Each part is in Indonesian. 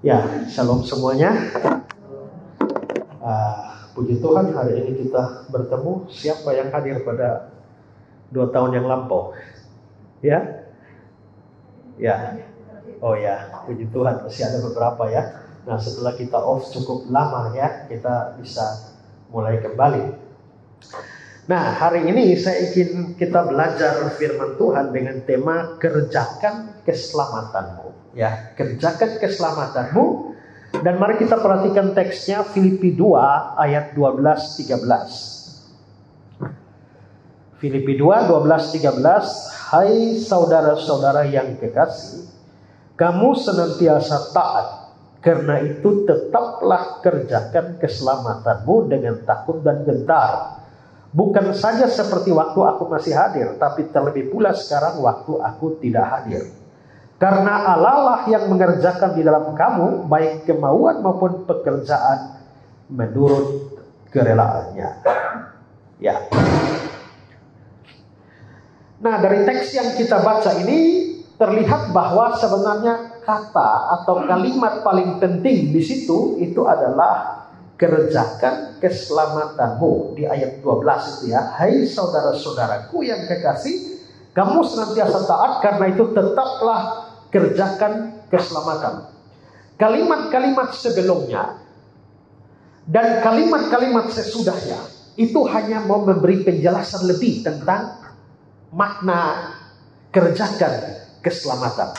Ya, shalom semuanya. Puji Tuhan, hari ini kita bertemu. Siapa yang hadir pada 2 tahun yang lampau? Ya? Ya. Oh ya, puji Tuhan, masih ada beberapa ya. Nah, setelah kita off cukup lama ya, kita bisa mulai kembali. Nah, hari ini saya ingin kita belajar firman Tuhan dengan tema kerjakan keselamatanmu. Ya, kerjakan keselamatanmu. Dan mari kita perhatikan teksnya, Filipi 2 ayat 12-13. Filipi 2, 12-13. Hai saudara-saudara yang kekasih, kamu senantiasa taat. Karena itu tetaplah kerjakan keselamatanmu dengan takut dan gentar. Bukan saja seperti waktu aku masih hadir, tapi terlebih pula sekarang waktu aku tidak hadir. Karena Allah lah yang mengerjakan di dalam kamu baik kemauan maupun pekerjaan menurut kerelaannya. Ya. Nah, dari teks yang kita baca ini terlihat bahwa sebenarnya kata atau kalimat paling penting di situ itu adalah kerjakan keselamatanmu di ayat 12 itu ya. Hai saudara-saudaraku yang kekasih, kamu senantiasa taat, karena itu tetaplah kerjakan keselamatan. Kalimat-kalimat sebelumnya dan kalimat-kalimat sesudahnya itu hanya mau memberi penjelasan lebih tentang makna kerjakan keselamatan.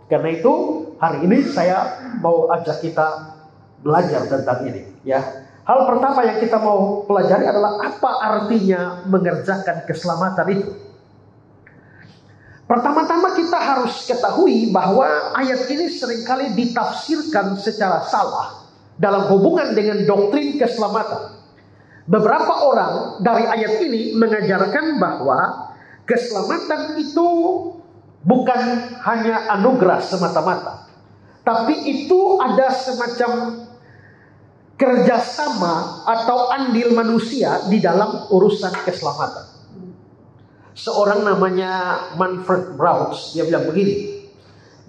Karena itu hari ini saya mau ajak kita belajar tentang ini ya. Hal pertama yang kita mau pelajari adalah apa artinya mengerjakan keselamatan itu. Pertama-tama kita harus ketahui bahwa ayat ini seringkali ditafsirkan secara salah dalam hubungan dengan doktrin keselamatan. Beberapa orang dari ayat ini mengajarkan bahwa keselamatan itu bukan hanya anugerah semata-mata, tapi itu ada semacam kerjasama atau andil manusia di dalam urusan keselamatan. Seorang namanya Manfred Brauns, dia bilang begini,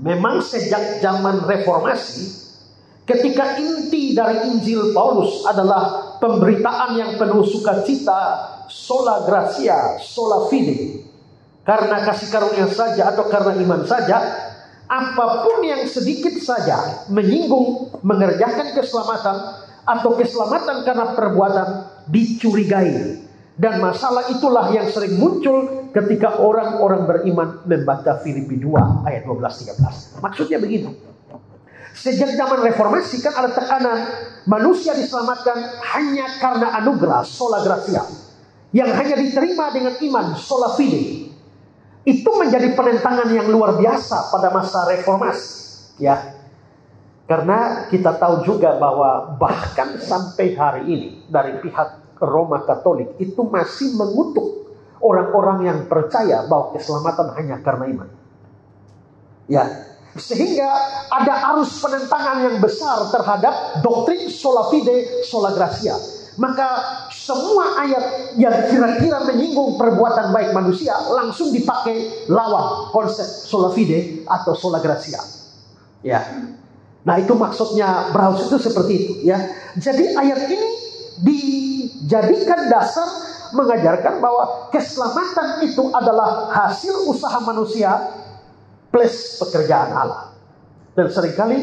memang sejak zaman reformasi, ketika inti dari Injil Paulus adalah pemberitaan yang penuh sukacita, sola gratia, sola fide, karena kasih karunia saja atau karena iman saja, apapun yang sedikit saja menyinggung mengerjakan keselamatan atau keselamatan karena perbuatan dicurigai. Dan masalah itulah yang sering muncul ketika orang-orang beriman membaca Filipi 2 ayat 12-13. Maksudnya begini. Sejak zaman reformasi kan ada tekanan manusia diselamatkan hanya karena anugerah, sola gratia, yang hanya diterima dengan iman, sola fide. Itu menjadi penentangan yang luar biasa pada masa reformasi, ya. Karena kita tahu juga bahwa bahkan sampai hari ini dari pihak Roma Katolik itu masih mengutuk orang-orang yang percaya bahwa keselamatan hanya karena iman. Ya, sehingga ada arus penentangan yang besar terhadap doktrin sola fide, sola gratia. Maka semua ayat yang kira-kira menyinggung perbuatan baik manusia langsung dipakai lawan konsep sola fide atau sola gratia. Ya. Nah, itu maksudnya Brauns itu seperti itu ya. Jadi ayat ini dijadikan dasar mengajarkan bahwa keselamatan itu adalah hasil usaha manusia plus pekerjaan Allah. Dan seringkali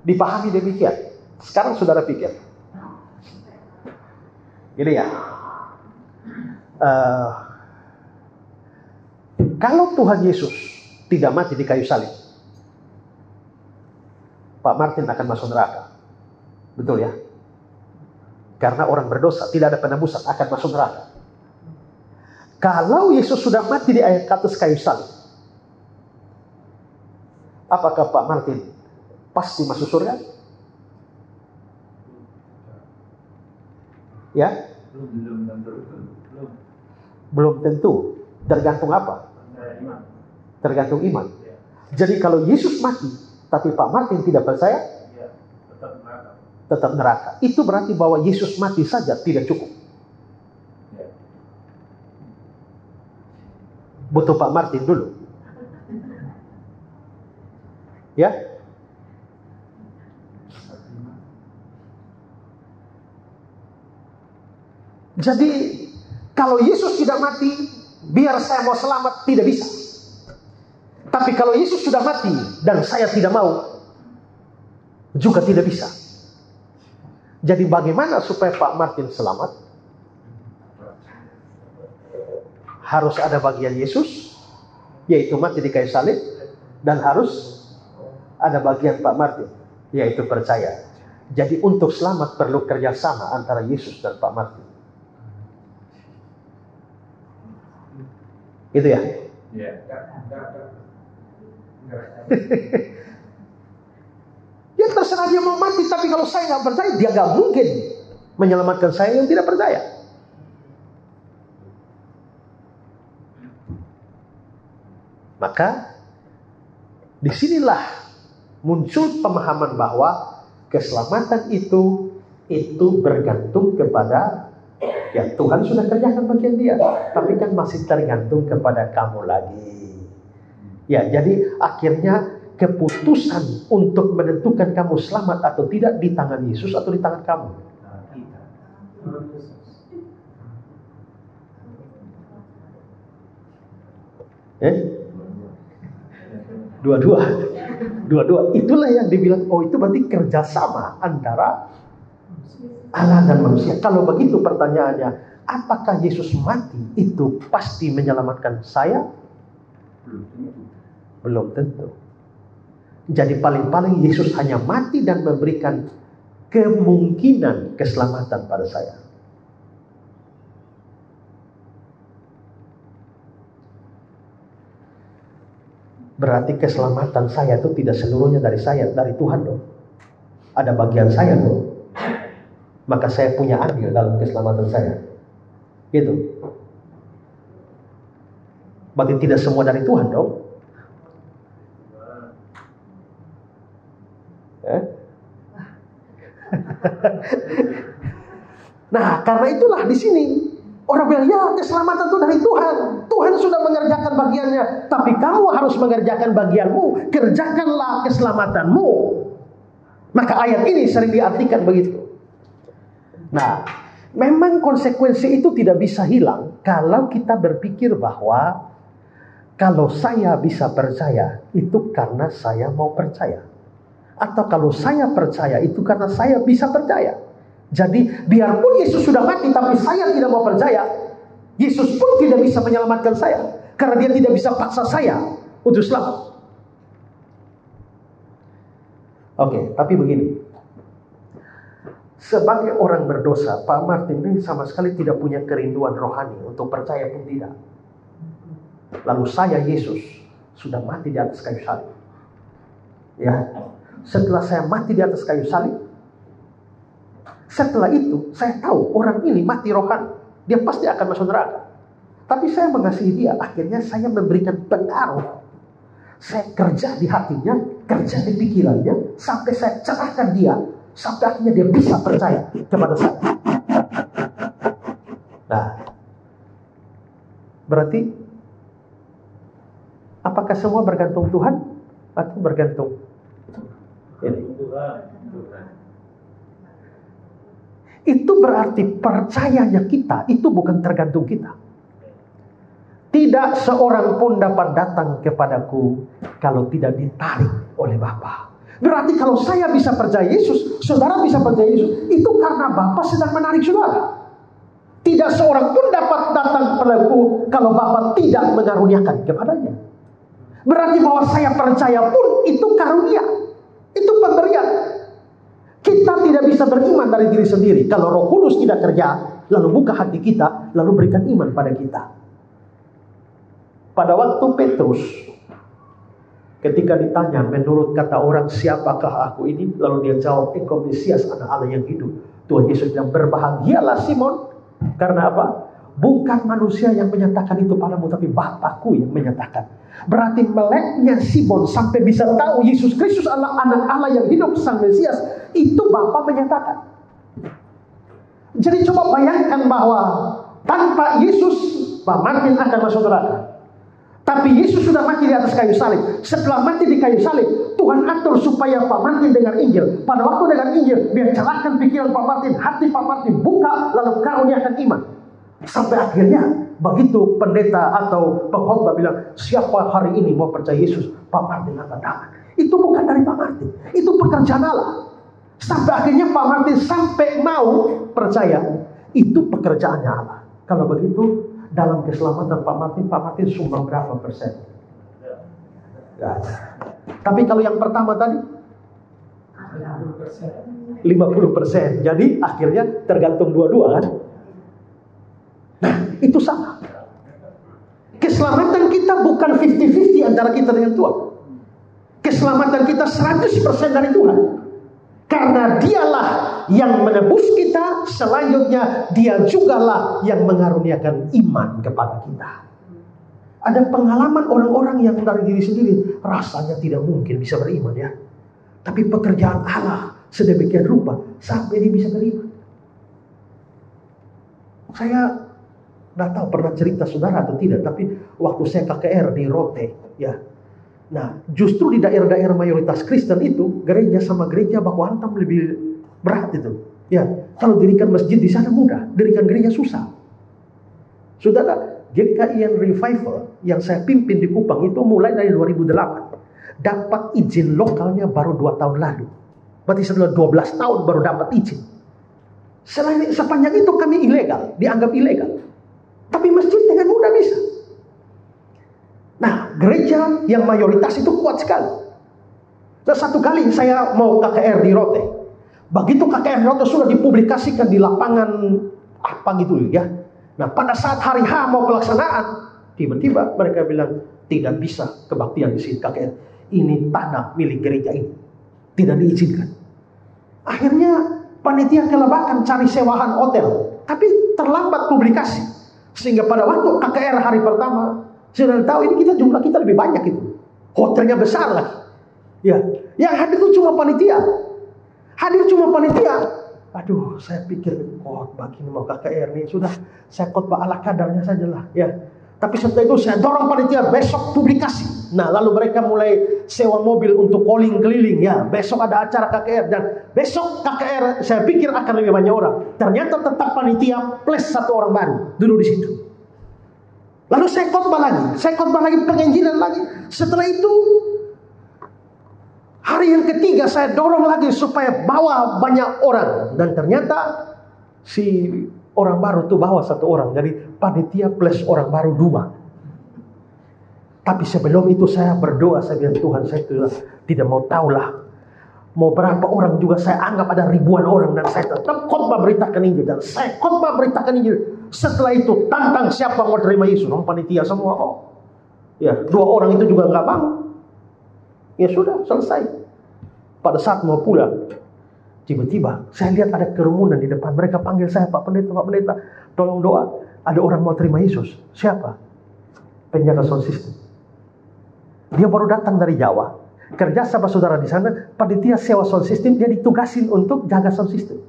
dipahami demikian. Sekarang saudara pikir, gini ya, kalau Tuhan Yesus tidak mati di kayu salib, Pak Martin akan masuk neraka. Betul ya? Karena orang berdosa tidak ada penebusan, akan masuk neraka. Kalau Yesus sudah mati di atas kayu salib, apakah Pak Martin pasti masuk surga? Ya? Belum tentu. Tergantung apa? Tergantung iman. Jadi kalau Yesus mati, tapi Pak Martin tidak percaya, tetap neraka. Itu berarti bahwa Yesus mati saja tidak cukup. Butuh Pak Martin dulu. Ya. Jadi kalau Yesus tidak mati, biar saya mau selamat, tidak bisa. Tapi kalau Yesus sudah mati dan saya tidak mau, juga tidak bisa. Jadi bagaimana supaya Pak Martin selamat? Harus ada bagian Yesus, yaitu mati di kayu salib, dan harus ada bagian Pak Martin, yaitu percaya. Jadi untuk selamat perlu kerjasama antara Yesus dan Pak Martin. Gitu ya? Ya terserah dia mau mati, tapi kalau saya nggak percaya, dia nggak mungkin menyelamatkan saya yang tidak percaya. Maka disinilah muncul pemahaman bahwa keselamatan itu bergantung kepada, ya Tuhan sudah kerjakan bagian dia, tapi kan masih tergantung kepada kamu lagi. Ya, jadi akhirnya keputusan untuk menentukan kamu selamat atau tidak di tangan Yesus atau di tangan kamu. Dua-dua. Itulah yang dibilang, oh itu berarti kerjasama antara Allah dan manusia. Kalau begitu pertanyaannya, apakah Yesus mati itu pasti menyelamatkan saya? Belum tentu. Jadi paling-paling Yesus hanya mati dan memberikan kemungkinan keselamatan pada saya. Berarti keselamatan saya itu tidak seluruhnya dari saya, dari Tuhan dong. Ada bagian saya dong. Maka saya punya andil dalam keselamatan saya. Gitu. Berarti tidak semua dari Tuhan dong. Nah, karena itulah di sini orang bilang, ya keselamatan itu dari Tuhan. Tuhan sudah mengerjakan bagiannya. Tapi kamu harus mengerjakan bagianmu. Kerjakanlah keselamatanmu. Maka ayat ini sering diartikan begitu. Nah, memang konsekuensi itu tidak bisa hilang kalau kita berpikir bahwa kalau saya bisa percaya itu karena saya mau percaya. Atau kalau saya percaya itu karena saya bisa percaya. Jadi biarpun Yesus sudah mati tapi saya tidak mau percaya, Yesus pun tidak bisa menyelamatkan saya, karena dia tidak bisa paksa saya untuk selamat. Oke, tapi begini. Sebagai orang berdosa, Pak Martin ini sama sekali tidak punya kerinduan rohani untuk percaya pun tidak. Lalu saya, Yesus, sudah mati di atas kayu salib. Ya, setelah saya mati di atas kayu salib, setelah itu saya tahu orang ini mati rohani, dia pasti akan masuk neraka. Tapi saya mengasihi dia, akhirnya saya memberikan pengaruh. Saya kerja di hatinya, kerja di pikirannya, sampai saya cerahkan dia, sampai akhirnya dia bisa percaya kepada saya. Nah, berarti apakah semua bergantung Tuhan atau bergantung ini? Itu berarti percayanya kita itu bukan tergantung kita. Tidak seorang pun dapat datang kepadaku kalau tidak ditarik oleh Bapa. Berarti kalau saya bisa percaya Yesus, saudara bisa percaya Yesus, itu karena Bapa sedang menarik saudara. Tidak seorang pun dapat datang kepadaku kalau Bapa tidak mengaruniakan kepadanya. Berarti bahwa saya percaya pun itu karunia, itu pemberian. Kita tidak bisa beriman dari diri sendiri. Kalau Roh Kudus tidak kerja, lalu buka hati kita, lalu berikan iman pada kita. Pada waktu Petrus, ketika ditanya, menurut kata orang, siapakah aku ini? Lalu dia jawab, engkau Mesias, anak Allah yang hidup. Tuhan Yesus bilang, berbahagialah Simon. Karena apa? Bukan manusia yang menyatakan itu padamu, tapi Bapakku yang menyatakan. Berarti meleknya Simon sampai bisa tahu Yesus Kristus adalah anak Allah yang hidup, sang Mesias. Itu Bapa menyatakan. Jadi coba bayangkan bahwa tanpa Yesus, Pak Martin akan masuk neraka. Tapi Yesus sudah mati di atas kayu salib. Setelah mati di kayu salib, Tuhan atur supaya Pak Martin dengar Injil. Pada waktu dengar Injil, dia cerahkan pikiran Pak Martin, hati Pak Martin buka, lalu karuniakan iman. Sampai akhirnya, begitu pendeta atau pengkhotbah bilang, siapa hari ini mau percaya Yesus? Pak Martin angkat tangan. Itu bukan dari Pak Martin, itu pekerjaan Allah. Sampai akhirnya Pak Martin sampai mau percaya, itu pekerjaannya Allah. Kalau begitu, dalam keselamatan Pak Martin sumbang berapa persen? Gak ada. Tapi kalau yang pertama tadi 50%. Jadi akhirnya tergantung dua-dua kan? Nah, itu sama. Keselamatan kita bukan 50-50 antara kita dengan Tuhan. Keselamatan kita 100% dari Tuhan. Karena dialah yang menebus kita, selanjutnya dia jugalah yang mengaruniakan iman kepada kita. Ada pengalaman orang-orang yang dari diri sendiri rasanya tidak mungkin bisa beriman ya. Tapi pekerjaan Allah sedemikian rupa sampai dia bisa beriman. Saya tidak tahu pernah cerita saudara atau tidak, tapi waktu saya KKR di Rote ya. Nah, justru di daerah-daerah mayoritas Kristen itu, gereja sama gereja baku hantam lebih berat itu. Ya, kalau dirikan masjid di sana mudah, dirikan gereja susah. Saudara, GKIN Revival yang saya pimpin di Kupang itu mulai dari 2008. Dapat izin lokalnya baru 2 tahun lalu. Berarti setelah 12 tahun baru dapat izin. Sepanjang itu kami ilegal, dianggap ilegal. Tapi masjid dengan mudah bisa. Nah, gereja yang mayoritas itu kuat sekali. Nah, satu kali saya mau KKR di Rote. Begitu KKR di Rote sudah dipublikasikan di lapangan apa gitu ya. Nah, pada saat hari H mau pelaksanaan, tiba-tiba mereka bilang tidak bisa kebaktian di sini KKR. Ini tanah milik gereja ini. Tidak diizinkan. Akhirnya panitia kelebakan cari sewahan hotel. Tapi terlambat publikasi. Sehingga pada waktu KKR hari pertama, sudah tahu ini jumlah kita lebih banyak itu. Hotelnya besar lagi. Ya, yang hadir itu cuma panitia. Hadir cuma panitia. Aduh, saya pikir, begini mau KKR nih sudah saya khotbah ala kadarnya sajalah. Ya, tapi setelah itu saya dorong panitia besok publikasi. Nah, lalu mereka mulai sewa mobil untuk calling keliling. Ya, besok ada acara KKR dan besok KKR saya pikir akan lebih banyak orang. Ternyata tetap panitia plus 1 orang baru duduk di situ. Lalu saya khotbah lagi, penginjilan lagi. Setelah itu, hari yang ketiga saya dorong lagi supaya bawa banyak orang. Dan ternyata si orang baru itu bawa 1 orang. Jadi panitia plus orang baru 2. Tapi sebelum itu saya berdoa, saya bilang Tuhan, saya tidak mau tahulah. Mau berapa orang juga saya anggap ada ribuan orang. Dan saya tetap khotbah beritakan Injil. Dan saya khotbah beritakan Injil. Setelah itu tantang siapa mau terima Yesus. Panitia semua ya, 2 orang itu juga nggak bangun. Ya sudah, selesai. Pada saat mau pulang, tiba-tiba saya lihat ada kerumunan di depan. Mereka panggil saya, Pak Pendeta, tolong doa. Ada orang mau terima Yesus. Siapa? Penjaga sound system. Dia baru datang dari Jawa. Kerja sama saudara di sana, panitia sewa sound system, dia ditugasin untuk jaga sound system.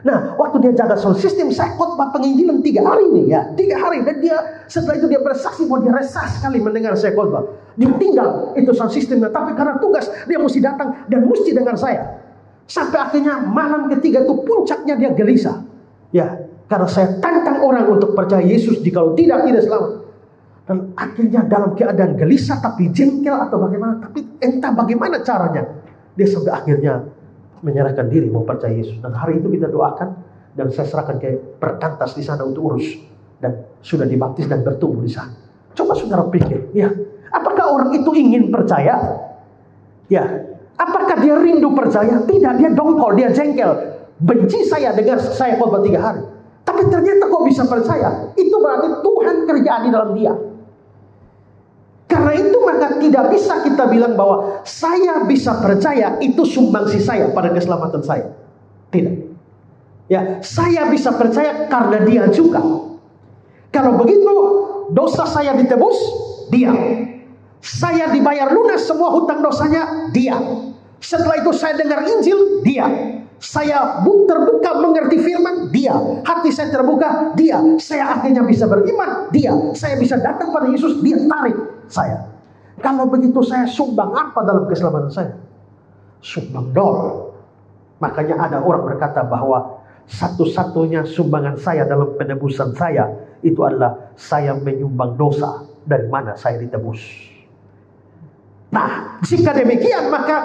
Nah, waktu dia jaga sound system, saya khotbah penginjilan 3 hari nih ya, 3 hari. Dan dia setelah itu dia bersaksi bahwa dia resah sekali mendengar saya khotbah. Dia tinggal itu sound systemnya, tapi karena tugas dia mesti datang dan mesti dengar saya. Sampai akhirnya malam ketiga itu puncaknya dia gelisah. Ya, karena saya tantang orang untuk percaya Yesus, jikalau tidak selamat. Dan akhirnya dalam keadaan gelisah tapi jengkel atau bagaimana, tapi entah bagaimana caranya, dia sampai akhirnya menyerahkan diri mau percaya Yesus. Dan hari itu kita doakan dan saya serahkan ke perkantas di sana untuk urus, dan sudah dibaptis dan bertumbuh di sana. Coba saudara pikir, ya, apakah orang itu ingin percaya? Ya, apakah dia rindu percaya? Tidak, dia dongkol, dia jengkel, benci saya dengan saya khotbah 3 hari. Tapi ternyata kok bisa percaya? Itu berarti Tuhan kerja di dalam dia. Karena itu maka tidak bisa kita bilang bahwa saya bisa percaya itu sumbangsi saya pada keselamatan saya. Tidak. Ya, saya bisa percaya karena dia juga. Kalau begitu dosa saya ditebus, dia. Saya dibayar lunas semua hutang dosanya, dia. Setelah itu saya dengar Injil, dia. Saya terbuka mengerti firman, dia. Hati saya terbuka, dia. Saya akhirnya bisa beriman, dia. Saya bisa datang pada Yesus, dia tarik saya. Kalau begitu saya sumbang apa dalam keselamatan saya? Sumbang nol. Makanya ada orang berkata bahwa satu-satunya sumbangan saya dalam penebusan saya itu adalah saya menyumbang dosa dari mana saya ditebus. Nah, jika demikian maka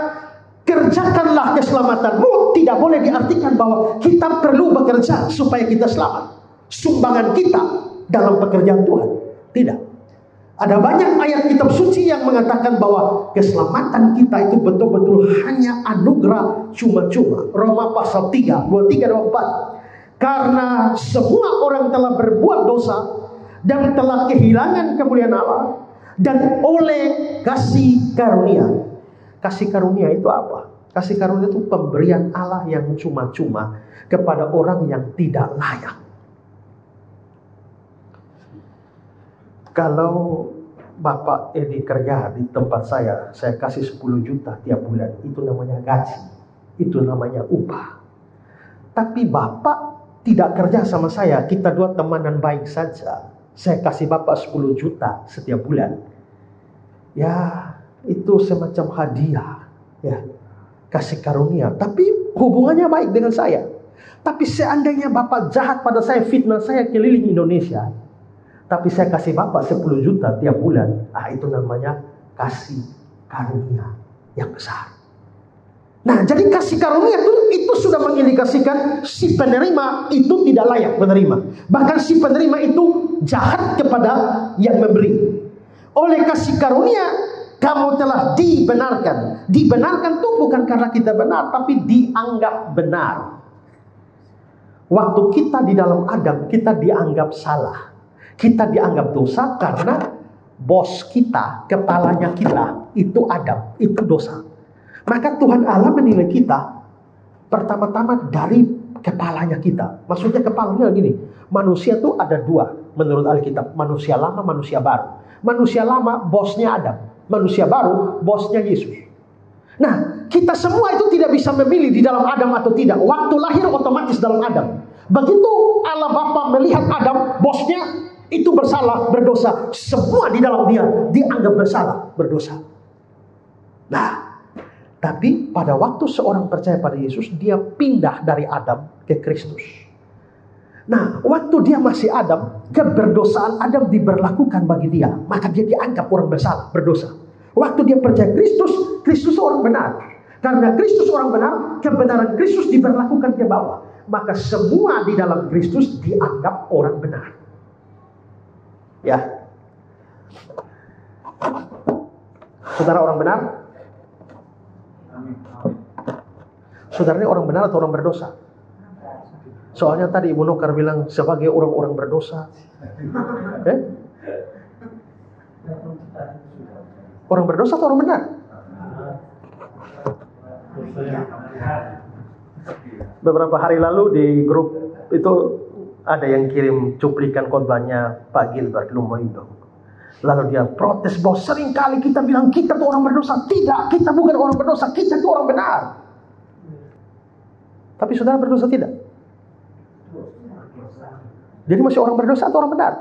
kerjakanlah keselamatanmu tidak boleh diartikan bahwa kita perlu bekerja supaya kita selamat. Sumbangan kita dalam pekerjaan Tuhan. Tidak. Ada banyak ayat kitab suci yang mengatakan bahwa keselamatan kita itu betul-betul hanya anugerah cuma-cuma. Roma pasal 3, 23, 24. Karena semua orang telah berbuat dosa dan telah kehilangan kemuliaan Allah, dan oleh kasih karunia. Kasih karunia itu apa? Kasih karunia itu pemberian Allah yang cuma-cuma kepada orang yang tidak layak. Kalau Bapak Edi kerja di tempat saya kasih 10 juta tiap bulan. Itu namanya gaji. Itu namanya upah. Tapi Bapak tidak kerja sama saya. Kita dua temanan baik saja. Saya kasih Bapak 10 juta setiap bulan. Ya, itu semacam hadiah, ya, kasih karunia. Tapi hubungannya baik dengan saya. Tapi seandainya Bapak jahat pada saya, fitnah saya keliling Indonesia, tapi saya kasih Bapak 10 juta tiap bulan, itu namanya kasih karunia yang besar. Nah, jadi kasih karunia itu sudah mengindikasikan si penerima itu tidak layak menerima. Bahkan si penerima itu jahat kepada yang memberi. Oleh kasih karunia kamu telah dibenarkan. Dibenarkan itu bukan karena kita benar, tapi dianggap benar. Waktu kita di dalam Adam, kita dianggap salah. Kita dianggap dosa karena bos kita, kepalanya kita, itu Adam, itu dosa. Maka Tuhan Allah menilai kita pertama-tama dari kepalanya kita. Maksudnya kepalanya gini, manusia itu ada dua menurut Alkitab. Manusia lama, manusia baru. Manusia lama bosnya Adam, manusia baru bosnya Yesus. Nah, kita semua itu tidak bisa memilih di dalam Adam atau tidak. Waktu lahir otomatis dalam Adam. Begitu Allah Bapa melihat Adam, bosnya itu bersalah, berdosa. Semua di dalam dia dianggap bersalah, berdosa. Nah, tapi pada waktu seorang percaya pada Yesus, dia pindah dari Adam ke Kristus. Nah, waktu dia masih Adam, keberdosaan Adam diberlakukan bagi dia. Maka dia dianggap orang bersalah, berdosa. Waktu dia percaya Kristus, Kristus orang benar. Karena Kristus orang benar, kebenaran Kristus diberlakukan ke bawah. Maka semua di dalam Kristus dianggap orang benar. Ya. Saudara orang benar? Saudara ini orang benar atau orang berdosa? Soalnya tadi Ibu Nokar bilang sebagai orang-orang berdosa. Orang berdosa atau orang benar? Beberapa hari lalu di grup itu ada yang kirim cuplikan khotbahnya Pak Gilbert Lumoindo. Lalu dia protes bahwa seringkali kita bilang kita tuh orang berdosa. Tidak, kita bukan orang berdosa, kita tuh orang benar. Tapi saudara berdosa tidak? Jadi masih orang berdosa atau orang benar?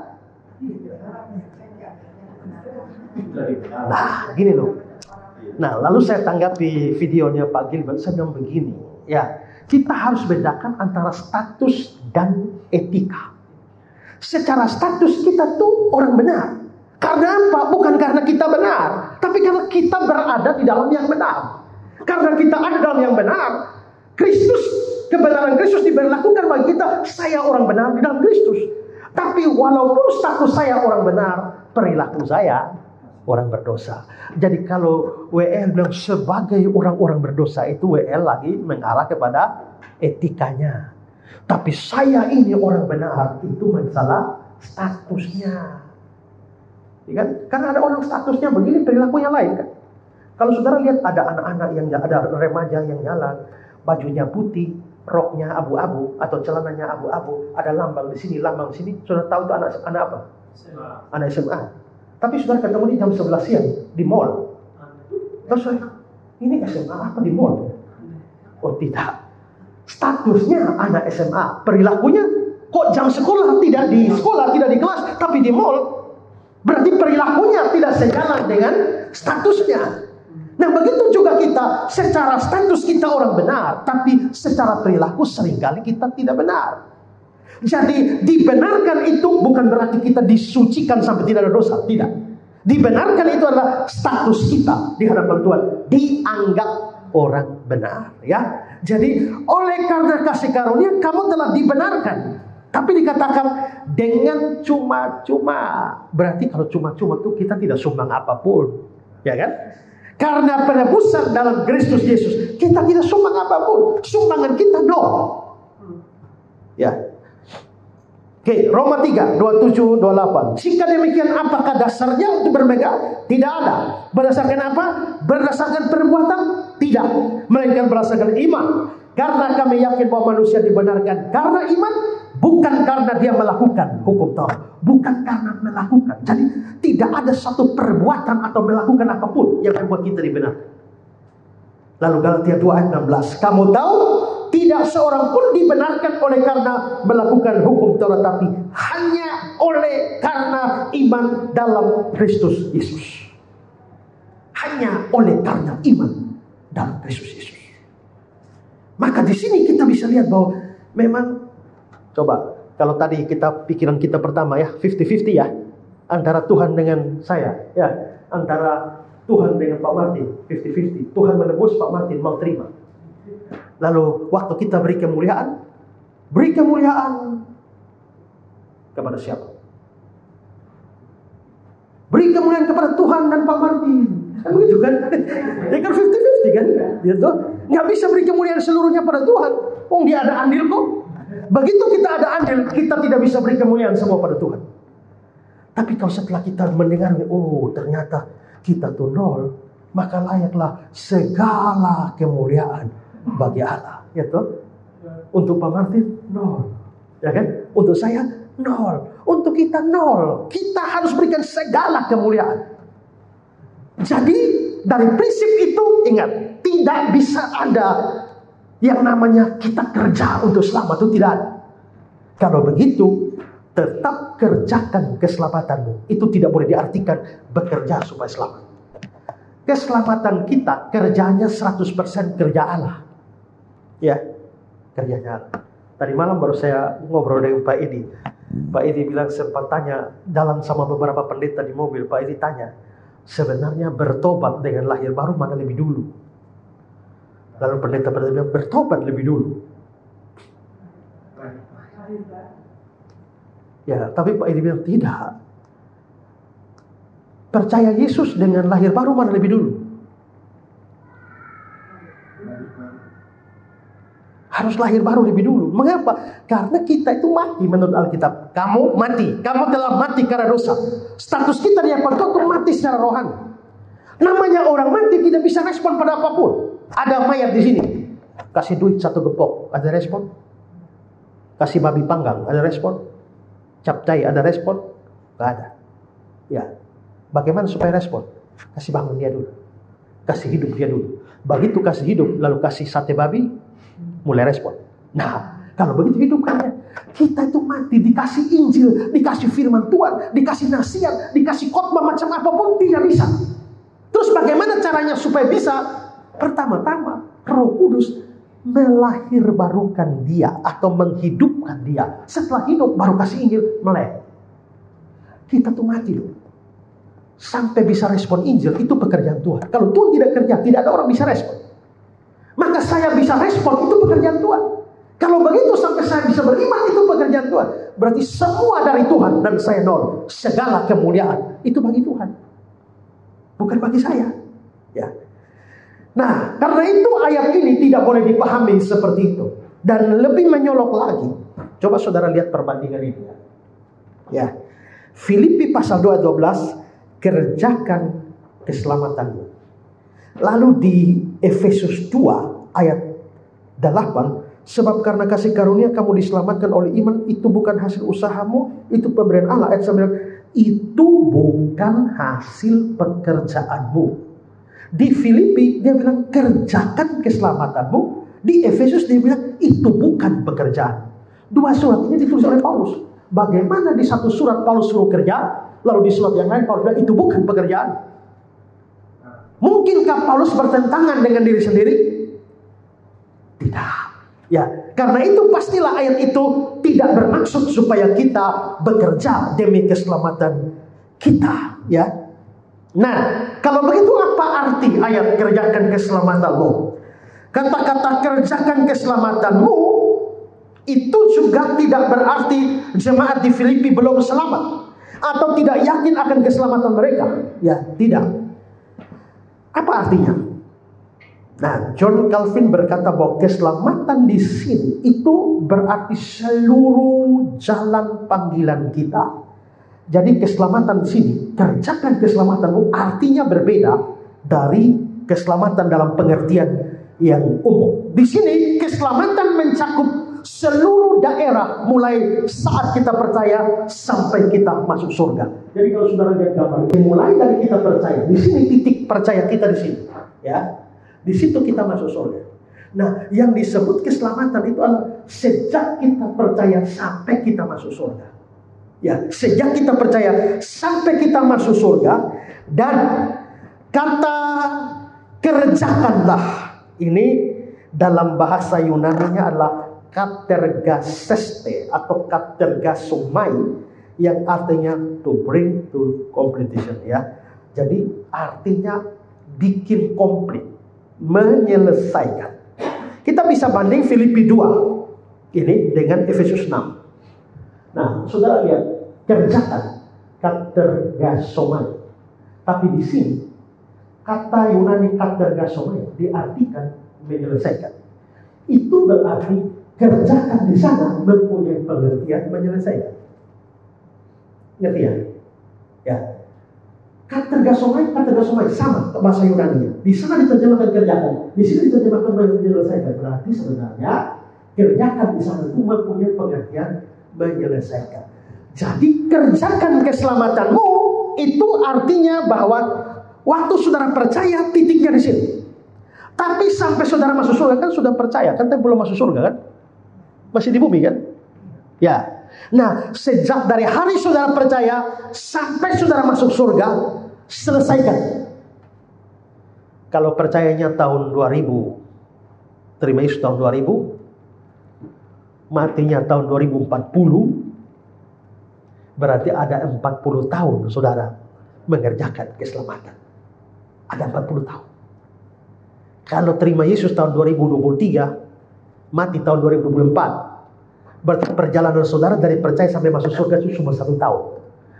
Nah, gini loh. Nah, lalu saya tanggapi videonya Pak Gilbert, saya bilang begini, ya, kita harus bedakan antara status dan etika. Secara status kita tuh orang benar. Karena apa? Bukan karena kita benar, tapi karena kita berada di dalam yang benar. Karena kita ada dalam yang benar, Kristus, kebenaran Kristus diberlakukan bagi kita. Saya orang benar di dalam Kristus. Tapi walaupun status saya orang benar, perilaku saya orang berdosa. Jadi kalau WL bilang sebagai orang-orang berdosa, itu WL lagi mengarah kepada etikanya. Tapi saya ini orang benar, itu masalah statusnya. Ya kan? Karena ada orang statusnya begini, perilakunya lain kan. Kalau saudara lihat ada anak-anak yang ada remaja yang jalan, bajunya putih, roknya abu-abu atau celananya abu-abu, ada lambang di sini, lambang di sini. Saudara tahu itu anak apa? Anak SMA. Tapi saudara ketemu di jam 11 siang di mall. Terus Ini SMA apa di mall? Oh tidak. Statusnya anak SMA, perilakunya kok jam sekolah tidak di sekolah, tidak di kelas, tapi di mall. Berarti perilakunya tidak sejalan dengan statusnya. Nah begitu juga kita, secara status kita orang benar, tapi secara perilaku seringkali kita tidak benar. Jadi dibenarkan itu bukan berarti kita disucikan sampai tidak ada dosa, tidak. Dibenarkan itu adalah status kita di hadapan Tuhan, dianggap orang benar, ya. Jadi oleh karena kasih karunia kamu telah dibenarkan. Tapi dikatakan dengan cuma-cuma. Berarti kalau cuma-cuma itu kita tidak sumbang apapun, ya kan? Karena penebusan dalam Kristus Yesus, kita tidak sumbang apapun. Sumbangan kita nol. Ya. Oke, Roma 3, 27, 28. Jika demikian apakah dasarnya untuk bermegah? Tidak ada. Berdasarkan apa? Berdasarkan perbuatan? Tidak. Melainkan berdasarkan iman. Karena kami yakin bahwa manusia dibenarkan karena iman, bukan karena dia melakukan hukum Taurat. Bukan karena melakukan. Jadi tidak ada satu perbuatan atau melakukan apapun yang membuat kita dibenarkan. Lalu Galatia 2 ayat 16. Kamu tahu tidak seorang pun dibenarkan oleh karena melakukan hukum Taurat, tapi hanya oleh karena iman dalam Kristus Yesus. Hanya oleh karena iman dalam Kristus Yesus. Maka di sini kita bisa lihat bahwa memang, coba kalau tadi pikiran kita pertama ya 50-50 ya, antara Tuhan dengan saya ya, antara Tuhan dengan Pak Martin 50-50. Tuhan menebus, Pak Martin mau terima. Lalu waktu kita beri kemuliaan kepada siapa? Beri kemuliaan kepada Tuhan dan Pak Martin. Kan begitu kan? Ya kan 50-50 kan? Gitu. Nggak bisa beri kemuliaan seluruhnya pada Tuhan. Dia ada andil kok. Begitu kita ada andil, kita tidak bisa beri kemuliaan semua pada Tuhan. Tapi kalau setelah kita mendengar, ternyata kita tuh nol, maka layaklah segala kemuliaan bagi Allah. Ya toh? Untuk Pak Martin nol, ya kan? Untuk saya nol, untuk kita nol. Kita harus berikan segala kemuliaan. Jadi dari prinsip itu ingat, tidak bisa ada yang namanya kita kerja untuk selamat, itu tidak ada. Kalau begitu, tetap kerjakan keselamatanmu. Itu tidak boleh diartikan bekerja supaya selamat. Keselamatan kita kerjanya 100% kerja Allah. Ya, kerjanya Allah. Tadi malam baru saya ngobrol dengan Pak Edi. Pak Edi bilang sempat tanya dalam sama beberapa pendeta di mobil. Pak Edi tanya, sebenarnya bertobat dengan lahir baru mana lebih dulu? Lalu pendeta bilang bertobat lebih dulu. Ya, tapi Pak Edi bilang tidak. Percaya Yesus dengan lahir baru mana lebih dulu? Harus lahir baru lebih dulu. Mengapa? Karena kita itu mati menurut Alkitab. Kamu mati. Kamu telah mati karena dosa. Status kita di hadapan Tuhan itu mati secara rohani. Namanya orang mati tidak bisa respon pada apapun. Ada mayat di sini. Kasih duit 1 gepok, ada respon? Kasih babi panggang, ada respon? Capcay, ada respon? Gak ada. Ya. Bagaimana supaya respon? Kasih bangun dia dulu. Kasih hidup dia dulu. Begitu kasih hidup, lalu kasih sate babi, mulai respon. Nah, kalau begitu hidupkannya. Kita itu mati, dikasih Injil, dikasih firman Tuhan, dikasih nasihat, dikasih khotbah macam apapun, tidak bisa. Terus bagaimana caranya supaya bisa? Pertama-tama, Roh Kudus melahirbarukan dia atau menghidupkan dia. Setelah hidup, baru kasih Injil, melek. Kita tuh mati loh. Sampai bisa respon Injil, itu pekerjaan Tuhan. Kalau Tuhan tidak kerja, tidak ada orang bisa respon. Maka saya bisa respon, itu pekerjaan Tuhan. Kalau begitu sampai saya bisa beriman, itu pekerjaan Tuhan. Berarti semua dari Tuhan dan saya nol. Segala kemuliaan itu bagi Tuhan, bukan bagi saya. Ya. Nah, karena itu ayat ini tidak boleh dipahami seperti itu. Dan lebih menyolok lagi. Coba saudara lihat perbandingan ini. Ya. Filipi pasal 2 ayat 12, kerjakan keselamatanmu. Lalu di Efesus 2 ayat 8, sebab karena kasih karunia kamu diselamatkan oleh iman, itu bukan hasil usahamu, itu pemberian Allah. Ayat 9, itu bukan hasil pekerjaanmu. Di Filipi dia bilang kerjakan keselamatanmu. Di Efesus dia bilang itu bukan pekerjaan. Dua surat ini ditulis oleh Paulus. Bagaimana di satu surat Paulus suruh kerja, lalu di surat yang lain Paulus bilang itu bukan pekerjaan. Mungkinkah Paulus bertentangan dengan diri sendiri? Tidak. Ya, karena itu pastilah ayat itu tidak bermaksud supaya kita bekerja demi keselamatan kita, ya. Nah, kalau begitu apa arti ayat kerjakan keselamatanmu? Kata-kata kerjakan keselamatanmu itu juga tidak berarti jemaat di Filipi belum selamat atau tidak yakin akan keselamatan mereka. Ya, tidak. Apa artinya? Nah, John Calvin berkata bahwa keselamatan di sini itu berarti seluruh jalan panggilan kita. Jadi keselamatan di sini, kerjakan keselamatanmu artinya berbeda dari keselamatan dalam pengertian yang umum. Di sini keselamatan mencakup seluruh daerah mulai saat kita percaya sampai kita masuk surga. Jadi kalau saudara lihat gambar, mulai dari kita percaya, di sini titik percaya kita di sini, ya. Di situ kita masuk surga. Nah, yang disebut keselamatan itu adalah sejak kita percaya sampai kita masuk surga. Ya, sejak kita percaya sampai kita masuk surga. Dan kata kerjakanlah ini dalam bahasa Yunani-nya adalah katergaseste atau katergasomai, yang artinya to bring to completion, ya. Jadi artinya bikin komplit, menyelesaikan. Kita bisa banding Filipi 2 ini dengan Efesus 6. Nah, saudara lihat, kerjakan katergasomai. Tapi di sini kata Yunani katergasomai diartikan menyelesaikan. Itu berarti kerjakan di sana mempunyai pengertian menyelesaikan. Ngerti ya? Ya. Katergasomai sama bahasa Yunani. Di sana diterjemahkan kerjakan, di sini diterjemahkan menyelesaikan. Berarti sebenarnya kerjakan di sana itu mempunyai pengertian menyelesaikan. Jadi kerjakan keselamatanmu itu artinya bahwa waktu saudara percaya titiknya di sini. Tapi sampai saudara masuk surga kan sudah percaya, kan tapi belum masuk surga kan? Masih di bumi kan? Ya. Nah, sejak dari hari saudara percaya sampai saudara masuk surga, selesaikan. Kalau percayanya tahun 2000, terima Yesus tahun 2000, matinya tahun 2040, berarti ada 40 tahun saudara mengerjakan keselamatan. Ada 40 tahun. Kalau terima Yesus tahun 2023, mati tahun 2024, berarti perjalanan saudara dari percaya sampai masuk surga itu cuma 1 tahun.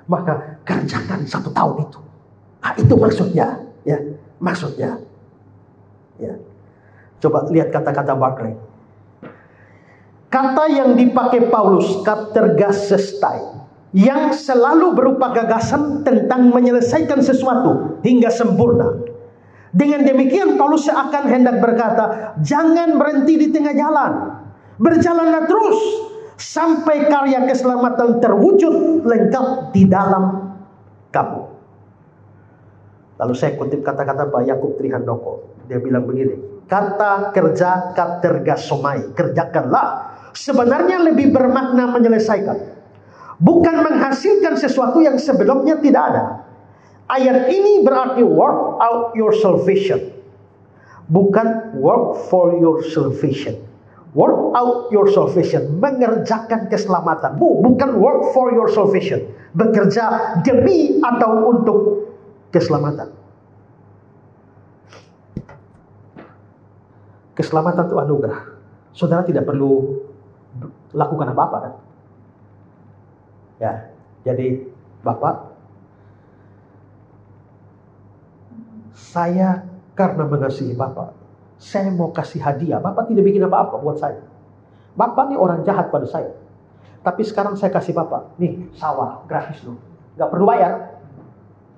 Maka kerjakan 1 tahun itu. Nah, itu maksudnya, ya, maksudnya. Ya. Coba lihat kata-kata Barclay. Kata yang dipakai Paulus, katergasestai, yang selalu berupa gagasan tentang menyelesaikan sesuatu hingga sempurna. Dengan demikian Paulus akan hendak berkata, jangan berhenti di tengah jalan. Berjalanlah terus sampai karya keselamatan terwujud lengkap di dalam kamu. Lalu saya kutip kata-kata Pak Yakub Trihandoko. Dia bilang begini, kata kerja katergasomai, kerjakanlah, sebenarnya lebih bermakna menyelesaikan, bukan menghasilkan sesuatu yang sebelumnya tidak ada. Ayat ini berarti work out your salvation, bukan work for your salvation. Work out your salvation, mengerjakan keselamatanmu, bukan work for your salvation, bekerja demi atau untuk keselamatan. Keselamatan itu anugerah. Saudara tidak perlu lakukan apa-apa kan? Ya, jadi Bapak, saya karena mengasihi Bapak, saya mau kasih hadiah. Bapak tidak bikin apa-apa buat saya. Bapak nih orang jahat pada saya. Tapi sekarang saya kasih Bapak, nih sawah gratis loh, nggak perlu bayar.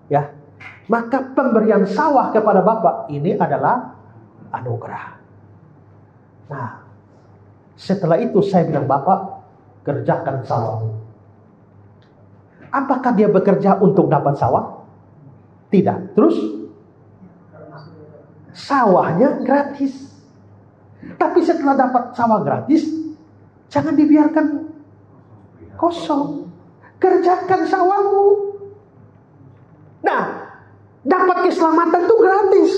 Ya, maka pemberian sawah kepada Bapak ini adalah anugerah. Nah, setelah itu saya bilang, Bapak kerjakan sawah. Apakah dia bekerja untuk dapat sawah? Tidak. Terus sawahnya gratis. Tapi setelah dapat sawah gratis, jangan dibiarkan kosong. Kerjakan sawahmu. Nah, dapat keselamatan itu gratis.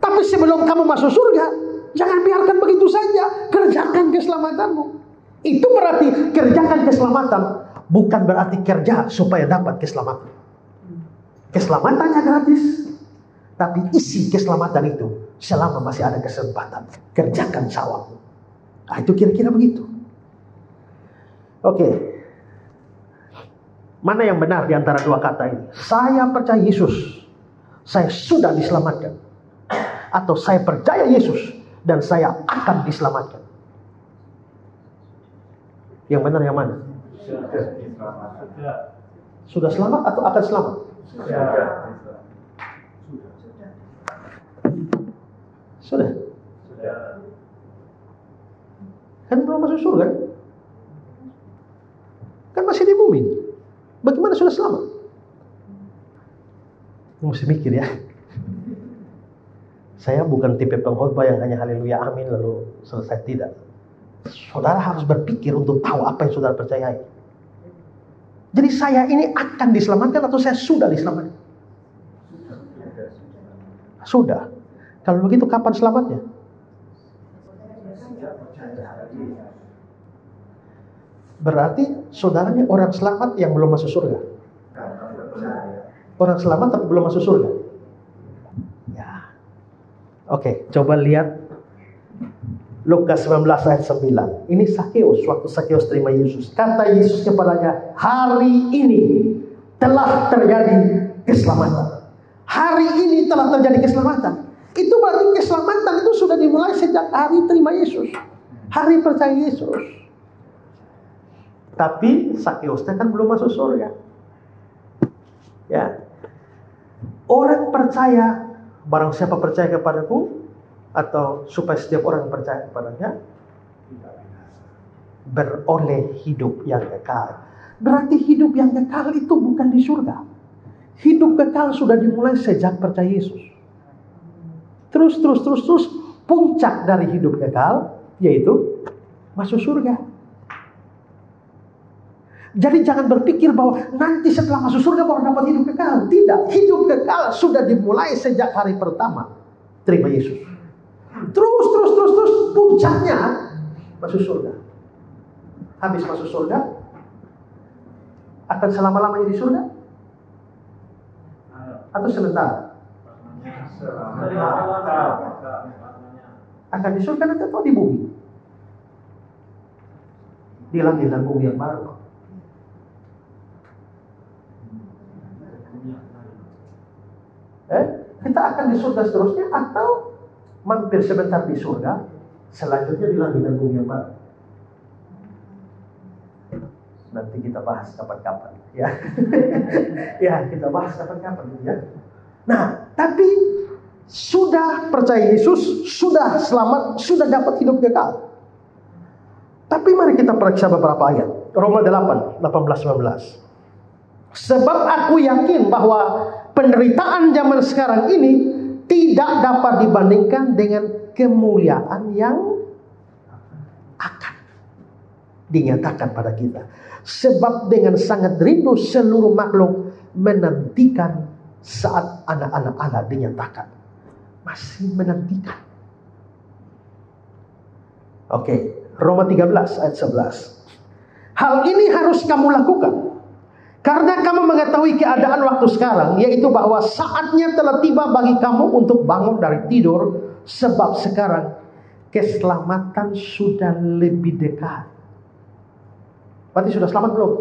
Tapi sebelum kamu masuk surga, jangan biarkan begitu saja. Kerjakan keselamatanmu. Itu berarti kerjakan keselamatan. Bukan berarti kerja supaya dapat keselamatan. Keselamatannya gratis. Tapi isi keselamatan itu selama masih ada kesempatan. Kerjakan sawahmu. Nah, itu kira-kira begitu. Oke. Mana yang benar di antara dua kata ini? Saya percaya Yesus, saya sudah diselamatkan. Atau saya percaya Yesus dan saya akan diselamatkan. Yang benar yang mana? Sudah selamat atau akan selamat? Sudah. Kan belum masuk surga. Kan masih di bumi. Bagaimana sudah selamat? Mesti mikir ya. Saya bukan tipe pengkhotbah yang hanya haleluya amin lalu selesai, tidak. Saudara harus berpikir untuk tahu apa yang saudara percayai. Jadi saya ini akan diselamatkan atau saya sudah diselamatkan? Sudah. Kalau begitu kapan selamatnya? Berarti saudaranya orang selamat yang belum masuk surga. Orang selamat tapi belum masuk surga. Ya. Oke, coba lihat Lukas 19 ayat 9. Ini Sakeus, waktu Sakeus terima Yesus. Kata Yesus kepadanya, hari ini telah terjadi keselamatan. Hari ini telah terjadi keselamatan. Itu berarti keselamatan itu sudah dimulai sejak hari terima Yesus. Hari percaya Yesus. Tapi Sakeusnya kan belum masuk surga. Ya. Orang percaya, barang siapa percaya kepadaku, atau supaya setiap orang yang percaya kepadanya beroleh hidup yang kekal. Berarti hidup yang kekal itu bukan di surga. Hidup kekal sudah dimulai sejak percaya Yesus. Terus puncak dari hidup kekal yaitu masuk surga. Jadi jangan berpikir bahwa nanti setelah masuk surga baru dapat hidup kekal. Tidak, hidup kekal sudah dimulai sejak hari pertama terima Yesus. Terus puncaknya masuk surga. Habis masuk surga akan selama-lamanya di surga? Atau sementara? Akan di surga atau di bumi? Di langit dan bumi yang baru. Kita akan di surga seterusnya atau mampir sebentar di surga, selanjutnya di langit dan bumi yang baru. Nanti kita bahas kapan-kapan, ya. Ya, kita bahas kapan-kapan, ya. Nah, tapi sudah percaya Yesus, sudah selamat, sudah dapat hidup kekal. Tapi mari kita periksa beberapa ayat. Roma 8, 18-19. Sebab aku yakin bahwa penderitaan zaman sekarang ini tidak dapat dibandingkan dengan kemuliaan yang akan dinyatakan pada kita. Sebab dengan sangat rindu seluruh makhluk menantikan saat anak-anak Allah dinyatakan. Masih menantikan. Oke, Roma 13 ayat 11. Hal ini harus kamu lakukan karena kamu mengetahui keadaan waktu sekarang, yaitu bahwa saatnya telah tiba bagi kamu untuk bangun dari tidur, sebab sekarang keselamatan sudah lebih dekat. Berarti sudah selamat belum?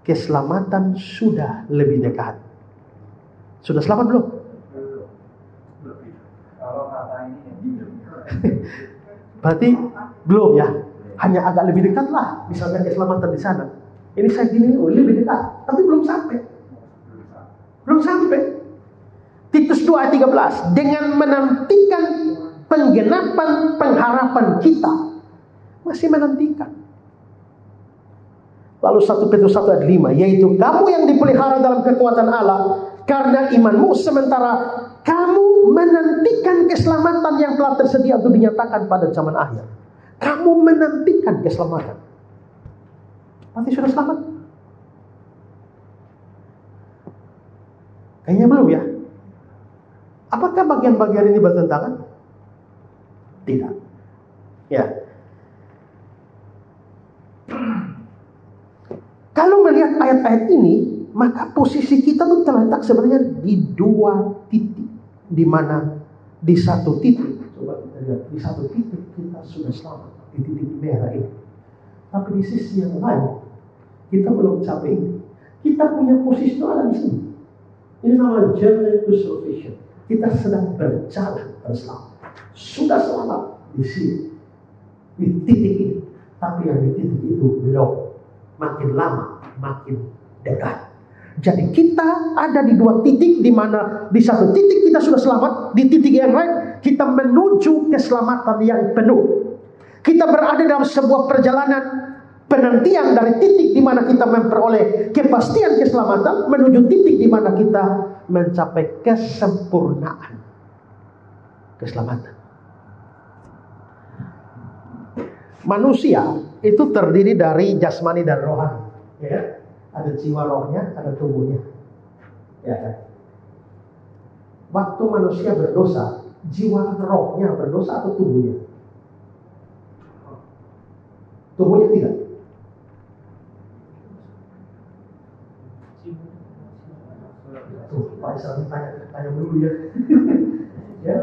Keselamatan sudah lebih dekat. Sudah selamat belum? Berarti belum ya, hanya agak lebih dekat lah. Misalnya keselamatan di sana. Ini saya gini, lebih dekat, tapi belum sampai. Belum sampai. Titus 2 ayat 13. Dengan menantikan penggenapan pengharapan kita, masih menantikan. Lalu 1 Petrus 1 ayat 5, yaitu kamu yang dipelihara dalam kekuatan Allah karena imanmu, sementara kamu menantikan keselamatan yang telah tersedia untuk dinyatakan pada zaman akhir. Kamu menantikan keselamatan. Berarti sudah selamat? Kayaknya belum ya. Apakah bagian-bagian ini bertentangan? Tidak. Ya. Kalau melihat ayat-ayat ini, maka posisi kita tuh terletak sebenarnya di dua titik. Di mana di satu titik, coba kita lihat, di satu titik kita sudah selamat, di titik merah ini. Tapi di sisi yang lain, kita belum capai ini. Kita punya posisi itu ada di sini. Ini namanya journey to salvation. Kita sedang berjalan bersama. Sudah selamat di sini, di titik ini. Tapi yang di titik itu belum. Makin lama, makin dekat. Jadi kita ada di dua titik, di mana di satu titik kita sudah selamat, di titik yang lain kita menuju keselamatan yang penuh. Kita berada dalam sebuah perjalanan penantian dari titik di mana kita memperoleh kepastian keselamatan menuju titik di mana kita mencapai kesempurnaan keselamatan. Manusia itu terdiri dari jasmani dan rohani, ya. Ada jiwa rohnya, ada tubuhnya, ya kan? Waktu manusia berdosa, jiwa rohnya berdosa atau tubuhnya? Tubuhnya tidak. Pak Isra tanya dulu ya. Ya.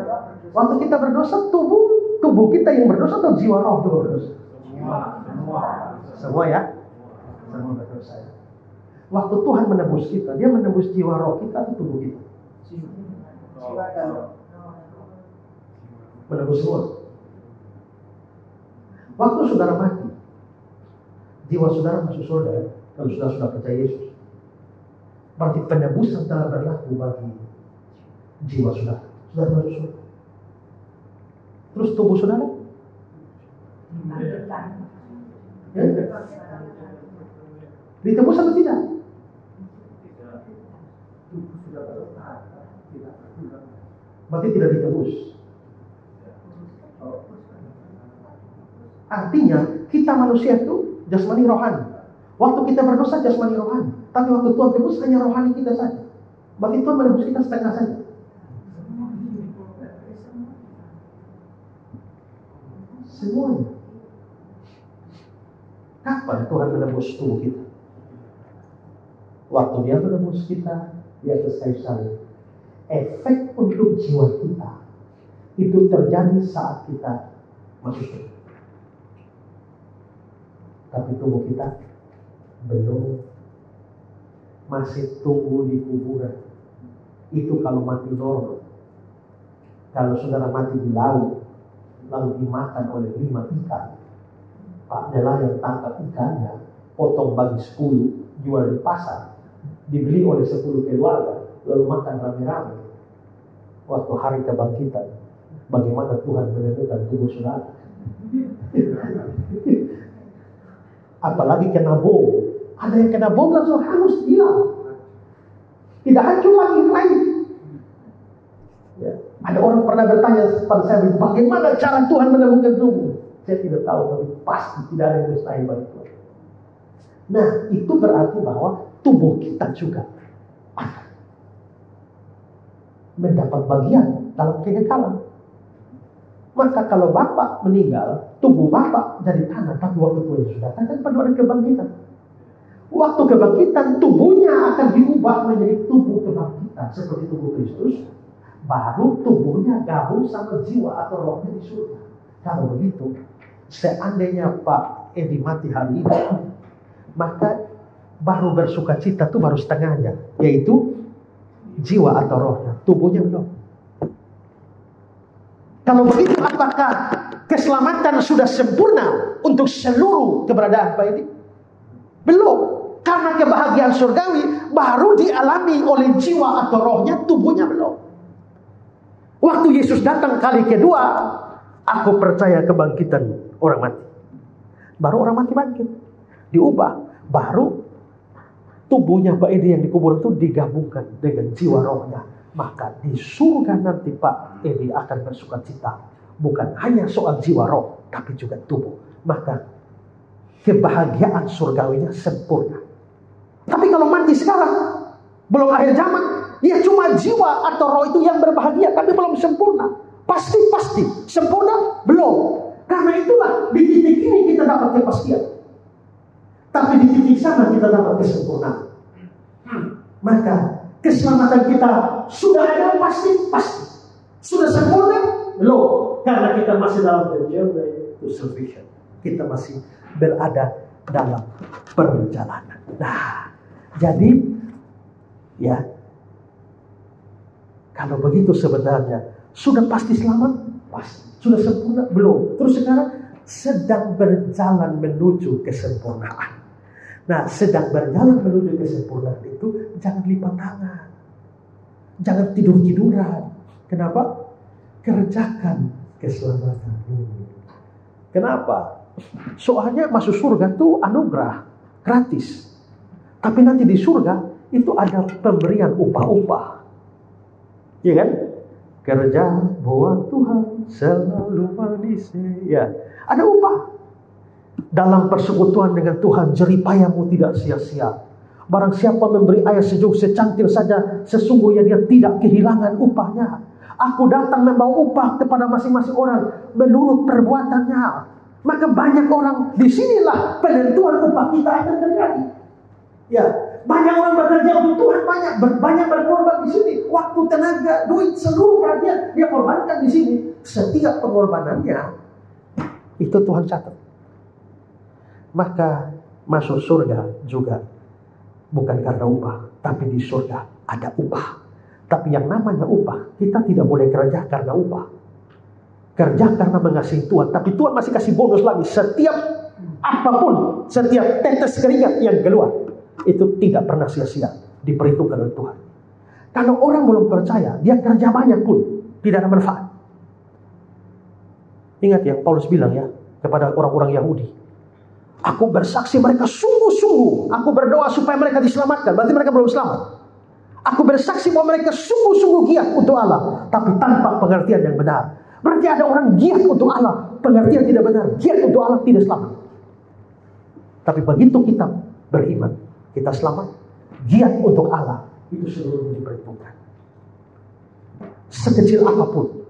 Waktu kita berdosa, tubuh kita yang berdosa atau jiwa roh itu berdosa? Semua ya. Semua berdosa ya. Waktu Tuhan menebus kita, Dia menebus jiwa roh kita atau tubuh kita? Menebus semua. Waktu saudara mati, jiwa saudara masuk surga kalau saudara sudah percaya Yesus. Berarti penebusan telah berlaku bagi jiwa saudara. Saudara masuk surga. Terus tubuh saudara? Ya? Ditebus atau tidak? Berarti tidak ditebus. Artinya kita manusia itu jasmani rohani. Waktu kita berdosa jasmani rohani, tapi waktu Tuhan tebus hanya rohani kita saja. Berarti Tuhan menebus kita setengah saja. Semuanya. Kapan Tuhan menebus tubuh kita? Waktu Dia menebus kita di atas kayu salib. Efek untuk jiwa kita itu terjadi saat kita masuk surga. Tapi tubuh kita belum, masih tunggu di kuburan. Itu kalau mati normal. Kalau saudara mati di laut, lalu dimakan oleh 5 ikan, Pak nelayan tangkap ikannya, potong bagi 10, jual di pasar, dibeli oleh 10 keluarga, lalu makan rame-rame. Waktu hari kebangkitan, bagaimana Tuhan menemukan tubuh saudara? Apalagi kena bom. Ada yang kena bom langsung hangus hilang. Tidak hancur lagi lain. Ya. Ada orang pernah bertanya pada saya, bagaimana cara Tuhan menemukan tubuh? Saya tidak tahu, tapi pasti tidak ada yang mustahil bagi Tuhan. Nah, itu berarti bahwa tubuh kita juga akan mendapat bagian dalam kekekalan. Maka kalau Bapak meninggal, tubuh Bapak dari tanah, tapi waktu Tuhan Yesus datang kan pada hari kebangkitan. Waktu kebangkitan, tubuhnya akan diubah menjadi tubuh kebangkitan seperti tubuh Kristus. Baru tubuhnya gabung sama jiwa atau rohnya di surga. Kalau begitu, seandainya Pak Edi mati hari ini, maka baru bersuka cita itu baru setengahnya, yaitu jiwa atau rohnya, tubuhnya belum. Kalau begitu, apakah keselamatan sudah sempurna untuk seluruh keberadaan Pak Edi? Belum. Karena kebahagiaan surgawi baru dialami oleh jiwa atau rohnya, tubuhnya belum. Waktu Yesus datang kali kedua, aku percaya kebangkitan orang mati. Baru orang mati bangkit, diubah. baru tubuhnya Pak Edi yang dikubur itu digabungkan dengan jiwa rohnya. Maka di surga nanti Pak Edi akan bersukacita. Bukan hanya soal jiwa roh, tapi juga tubuh. Maka kebahagiaan surgawinya sempurna. Tapi kalau mati sekarang, belum akhir zaman, ya cuma jiwa atau roh itu yang berbahagia, tapi belum sempurna. Pasti sempurna belum. Karena itulah di titik ini kita dapat kepastian. Tapi di titik sana kita dapat kesempurnaan. Maka keselamatan kita sudah ada pasti. Sudah sempurna belum. Karena kita masih dalam the journey to salvation. Kita masih berada dalam perjalanan. Nah, jadi ya, kalau begitu sebenarnya sudah pasti selamat? Pasti. Sudah sempurna? Belum. Terus sekarang sedang berjalan menuju kesempurnaan. Nah, sedang berjalan menuju kesempurnaan itu jangan lipat tangan. Jangan tidur-tiduran. Kenapa? Kerjakan keselamatanmu. Kenapa? Soalnya masuk surga itu anugerah, gratis. Tapi nanti di surga itu ada pemberian upah-upah. Iya kan? Kerja buat Tuhan selalu manis. Ya, ada upah. Dalam persekutuan dengan Tuhan, jeripayamu tidak sia-sia. Barang siapa memberi air sejuk secantil saja, sesungguhnya dia tidak kehilangan upahnya. Aku datang membawa upah kepada masing-masing orang menurut perbuatannya. Maka banyak orang, disinilah penentuan upah kita akan terjadi. Ya, banyak orang bekerja untuk Tuhan, banyak berkorban di sini. Waktu, tenaga, duit, seluruh perhatian dia korbankan di sini. Setiap pengorbanannya itu Tuhan catat. Maka masuk surga juga bukan karena upah, tapi di surga ada upah. Tapi yang namanya upah, kita tidak boleh kerja karena upah. Kerja karena mengasihi Tuhan, tapi Tuhan masih kasih bonus lagi. Setiap apapun, setiap tetes keringat yang keluar, itu tidak pernah sia-sia, diperhitungkan oleh Tuhan. Kalau orang belum percaya, dia kerja banyak pun tidak ada manfaat. Ingat yang Paulus bilang ya kepada orang-orang Yahudi, aku bersaksi mereka sungguh-sungguh, aku berdoa supaya mereka diselamatkan. Berarti mereka belum selamat. Aku bersaksi bahwa mereka sungguh-sungguh giat untuk Allah, tapi tanpa pengertian yang benar. Berarti ada orang giat untuk Allah, pengertian tidak benar, giat untuk Allah, tidak selamat. Tapi begitu kita beriman, kita selamat, giat untuk Allah, itu seluruhnya diperhitungkan. Sekecil apapun,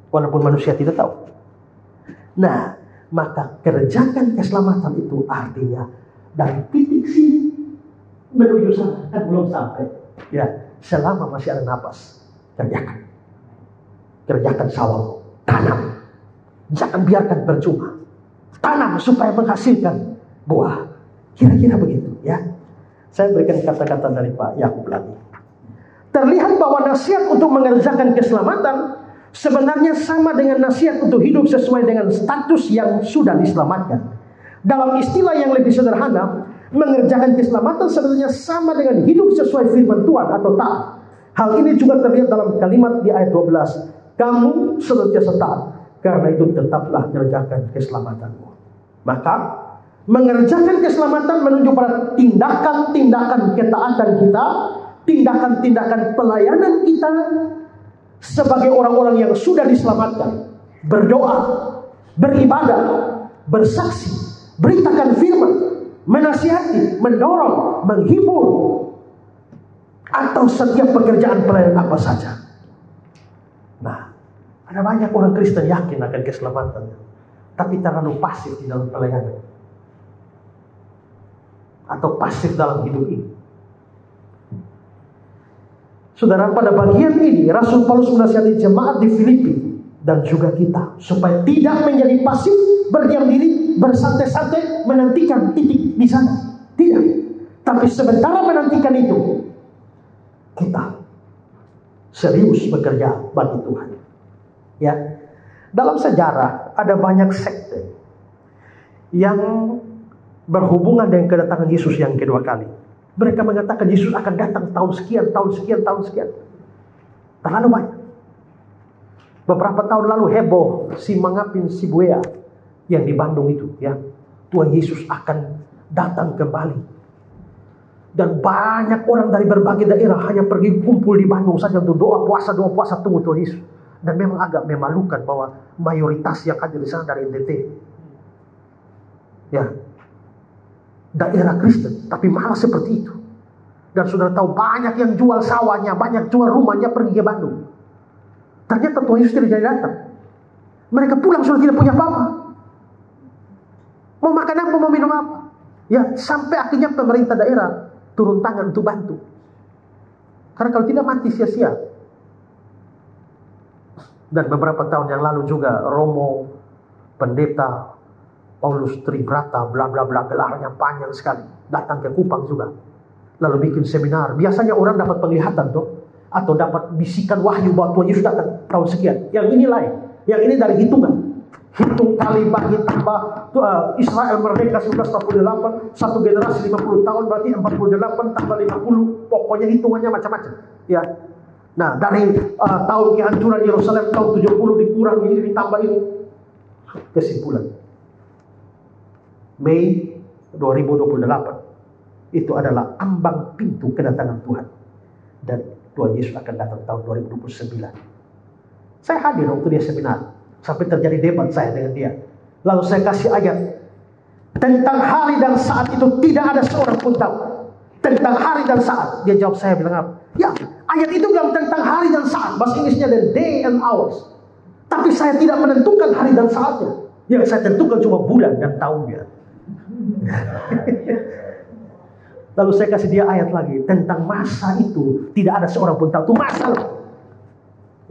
walaupun manusia tidak tahu. Nah, maka kerjakan keselamatan itu artinya dari titik sini menuju sana, kan belum sampai. Ya, selama masih ada napas, kerjakan. Kerjakan sawah, tanam. Jangan biarkan percuma. Tanam supaya menghasilkan buah. Kira-kira begitu, ya. Saya berikan kata-kata dari Pak Yakub lagi. Terlihat bahwa nasihat untuk mengerjakan keselamatan sebenarnya sama dengan nasihat untuk hidup sesuai dengan status yang sudah diselamatkan. Dalam istilah yang lebih sederhana, mengerjakan keselamatan sebenarnya sama dengan hidup sesuai firman Tuhan atau taat. Hal ini juga terlihat dalam kalimat di ayat 12. Kamu senantiasa taat, karena itu tetaplah kerjakan keselamatanmu. Maka mengerjakan keselamatan menunjuk pada tindakan-tindakan ketaatan kita, tindakan-tindakan pelayanan kita sebagai orang-orang yang sudah diselamatkan. Berdoa, beribadah, bersaksi, beritakan firman, menasihati, mendorong, menghibur, atau setiap pekerjaan pelayanan apa saja. Nah, ada banyak orang Kristen yakin akan keselamatannya, tapi terlalu pasif di dalam pelayanan atau pasif dalam hidup ini. Saudara, pada bagian ini Rasul Paulus menasihati jemaat di Filipi dan juga kita supaya tidak menjadi pasif, berdiam diri, bersantai-santai menantikan titik di sana. Tidak. Tapi sementara menantikan itu, kita serius bekerja bagi Tuhan. Ya. Dalam sejarah ada banyak sekte yang berhubungan dengan kedatangan Yesus yang kedua kali. Mereka mengatakan Yesus akan datang tahun sekian, tahun sekian, tahun sekian. Terlalu banyak. Beberapa tahun lalu heboh si Mangapin Sibuya yang di Bandung itu, ya. Tuhan Yesus akan datang kembali. Dan banyak orang dari berbagai daerah hanya pergi kumpul di Bandung saja untuk doa puasa tunggu Tuhan Yesus. Dan memang agak memalukan bahwa mayoritas yang hadir di sana dari NTT. Ya, daerah Kristen, tapi malah seperti itu. Dan sudah tahu banyak yang jual sawahnya, banyak jual rumahnya pergi ke Bandung. Ternyata Tuhan Yesus tidak jadi datang. Mereka pulang sudah tidak punya apa-apa. Mau makan apa, mau minum apa? Ya, sampai akhirnya pemerintah daerah turun tangan untuk bantu. Karena kalau tidak mati sia-sia. Dan beberapa tahun yang lalu juga Romo, pendeta Paulus Tribrata, bla bla bla, gelarnya panjang sekali, datang ke Kupang juga. Lalu bikin seminar. Biasanya orang dapat penglihatan tuh, atau dapat bisikan wahyu bahwa Tuhan Yesus datang tahun sekian. Yang ini lain. Yang ini dari hitungan. Hitung kali bagi tambah Israel merdeka 1948, satu generasi 50 tahun berarti 48 tambah 50, pokoknya hitungannya macam-macam. Ya. Nah, dari tahun kehancuran Yerusalem tahun 70 dikurang ini ditambah ini. Kesimpulan. Mei 2028 itu adalah ambang pintu kedatangan Tuhan. Dan Tuhan Yesus akan datang tahun 2029. Saya hadir waktu dia seminar. Sampai terjadi debat saya dengan dia. Lalu saya kasih ayat. Tentang hari dan saat itu tidak ada seorang pun tahu. Tentang hari dan saat. Dia jawab, saya bilang apa? Ya, ayat itu bilang tentang hari dan saat. Bahasa Inggrisnya the day and hours. Tapi saya tidak menentukan hari dan saatnya. Yang saya tentukan cuma bulan dan tahunnya. Lalu saya kasih dia ayat lagi. Tentang masa itu tidak ada seorang pun tahu. Itu masa loh.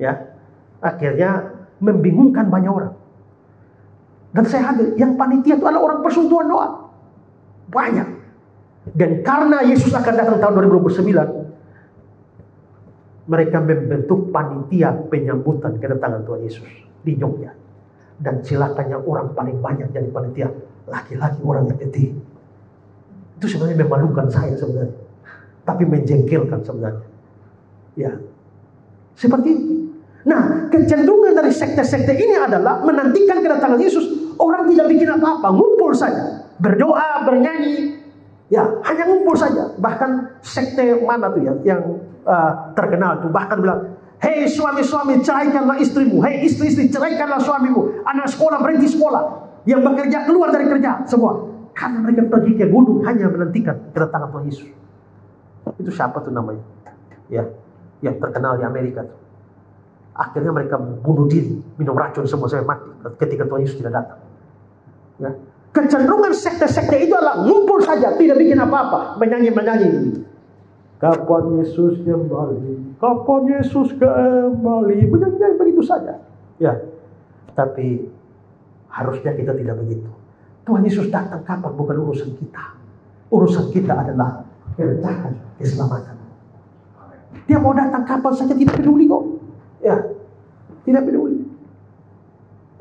Ya. Akhirnya membingungkan banyak orang. Dan saya hadir. Yang panitia itu adalah orang persekutuan doa. Banyak. Dan karena Yesus akan datang tahun 2029, mereka membentuk panitia penyambutan kedatangan Tuhan Yesus di Jogja. Dan silakannya orang paling banyak jadi panitia laki-laki, orang yang kecil. Itu sebenarnya memalukan saya sebenarnya. Tapi menjengkelkan sebenarnya. Ya. Seperti itu. Nah, kecenderungan dari sekte-sekte ini adalah menantikan kedatangan Yesus. Orang tidak bikin apa-apa, ngumpul saja. Berdoa, bernyanyi. Ya, hanya ngumpul saja. Bahkan sekte mana tuh ya yang terkenal tuh bahkan bilang, hei suami-suami, ceraikanlah istrimu. Hei istri-istri, ceraikanlah suamimu. Anak sekolah berhenti sekolah. Yang bekerja keluar dari kerja semua. Karena mereka pergi ke gunung hanya menantikan kedatangan Tuhan Yesus. Itu siapa tuh namanya? Ya, yang terkenal di Amerika tuh. Akhirnya mereka bunuh diri, minum racun semua sampai mati ketika Tuhan Yesus tidak datang. Ya. Kecenderungan sekte-sekte itu adalah ngumpul saja, tidak bikin apa-apa, menyanyi-menyanyi. Kapan Yesus kembali? Kapan Yesus kembali? Menyanyi begitu saja. Ya. Tapi harusnya kita tidak begitu. Tuhan Yesus datang kapan bukan urusan kita. Urusan kita adalah kerjakan keselamatan. Dia mau datang kapan saja tidak peduli kok. Ya, tidak peduli.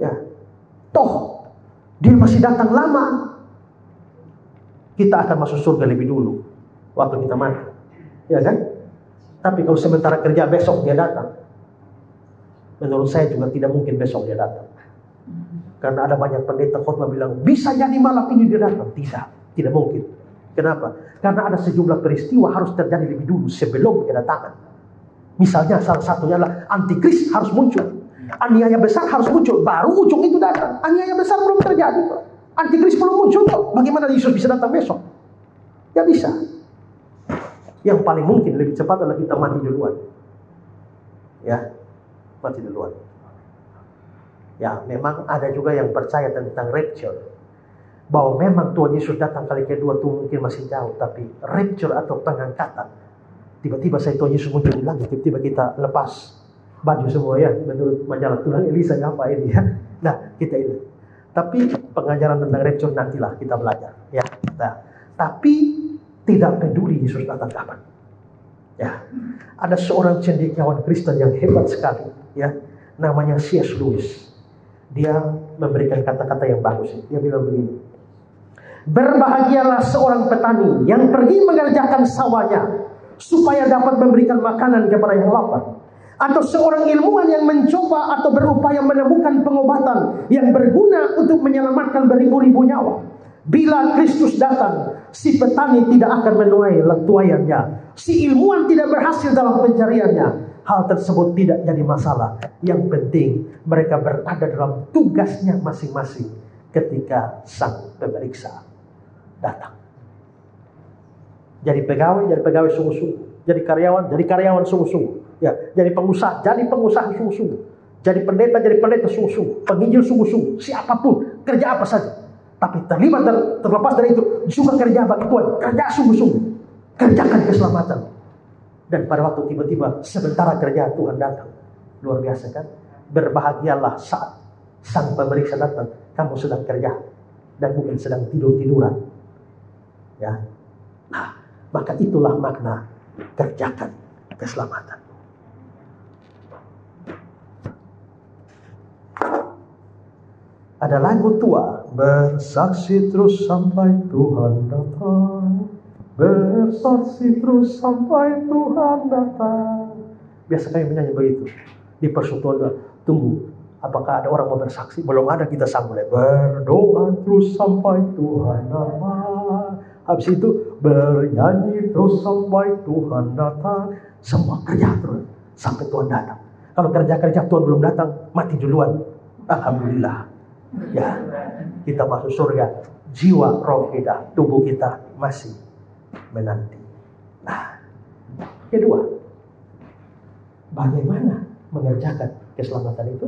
Ya, toh dia masih datang lama. Kita akan masuk surga lebih dulu waktu kita mati, ya kan? Tapi kalau sementara kerja besok dia datang, menurut saya juga tidak mungkin besok dia datang. Karena ada banyak pendeta khotbah bilang bisa jadi malam ini dia datang. Tidak mungkin. Kenapa? Karena ada sejumlah peristiwa harus terjadi lebih dulu sebelum kedatangan. Misalnya salah satunya adalah antikris harus muncul. Aniaya besar harus muncul. Baru ujung itu datang. Aniaya besar belum terjadi. Antikris belum muncul kok. Bagaimana Yesus bisa datang besok? Ya bisa. Yang paling mungkin lebih cepat adalah kita mati duluan. Ya, mati duluan. Ya, memang ada juga yang percaya tentang rapture. Bahwa memang Tuhan Yesus datang kali kedua itu mungkin masih jauh. Tapi rapture atau pengangkatan, tiba-tiba saya Tuhan Yesus muncul di langit, tiba-tiba kita lepas baju semua ya, menurut majalah tulang Elisa apa ini ya. Nah, kita ini. Tapi pengajaran tentang rapture nantilah kita belajar ya. Nah, tapi tidak peduli Yesus datang kapan. Ya. Ada seorang cendekiawan Kristen yang hebat sekali ya, namanya C.S. Lewis. Dia memberikan kata-kata yang bagus. Dia bilang begini. Berbahagialah seorang petani yang pergi mengerjakan sawahnya supaya dapat memberikan makanan kepada yang lapar. Atau seorang ilmuwan yang mencoba atau berupaya menemukan pengobatan yang berguna untuk menyelamatkan beribu-ribu nyawa. Bila Kristus datang, si petani tidak akan menuai tuaiannya. Si ilmuwan tidak berhasil dalam pencariannya. Hal tersebut tidak jadi masalah. Yang penting mereka berada dalam tugasnya masing-masing ketika sang pemeriksa datang. Jadi pegawai sungguh-sungguh. Jadi karyawan sungguh-sungguh. Ya, jadi pengusaha sungguh-sungguh. Jadi pendeta sungguh-sungguh. Penginjil sungguh-sungguh. Siapapun, kerja apa saja. Tapi terlepas dari itu juga kerja bagi Tuhan. Kerja sungguh-sungguh. Kerjakan keselamatan. Dan pada waktu tiba-tiba sementara kerja Tuhan datang. Luar biasa kan? Berbahagialah saat sang pemeriksa datang. Kamu sedang kerja. Dan bukan sedang tidur-tiduran. Ya. Nah, maka itulah makna kerjakan keselamatan. Ada lagu tua. Bersaksi terus sampai Tuhan datang. Bersaksi terus sampai Tuhan datang. Biasa kami menyanyi begitu. Di persekutuan, tunggu. Apakah ada orang mau bersaksi? Belum ada, kita sambung. Berdoa terus sampai Tuhan datang. Habis itu bernyanyi terus sampai Tuhan datang. Semua kerja terus sampai Tuhan datang. Kalau kerja Tuhan belum datang, mati duluan. Alhamdulillah. Ya, kita masuk surga. Jiwa, roh kita, tubuh kita masih menanti. Nah, kedua, bagaimana mengerjakan keselamatan itu?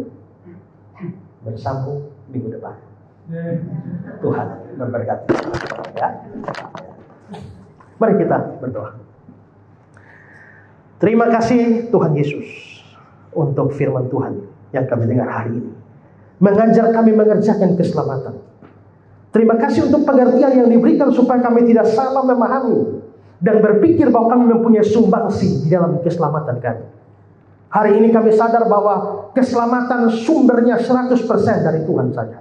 Bersambung minggu depan. Tuhan memberkati. Ya. Mari kita berdoa. Terima kasih Tuhan Yesus untuk firman Tuhan yang kami dengar hari ini. Mengajar kami mengerjakan keselamatan. Terima kasih untuk pengertian yang diberikan supaya kami tidak salah memahami dan berpikir bahwa kami mempunyai sumbangsi di dalam keselamatan kami. Hari ini kami sadar bahwa keselamatan sumbernya 100% dari Tuhan saja.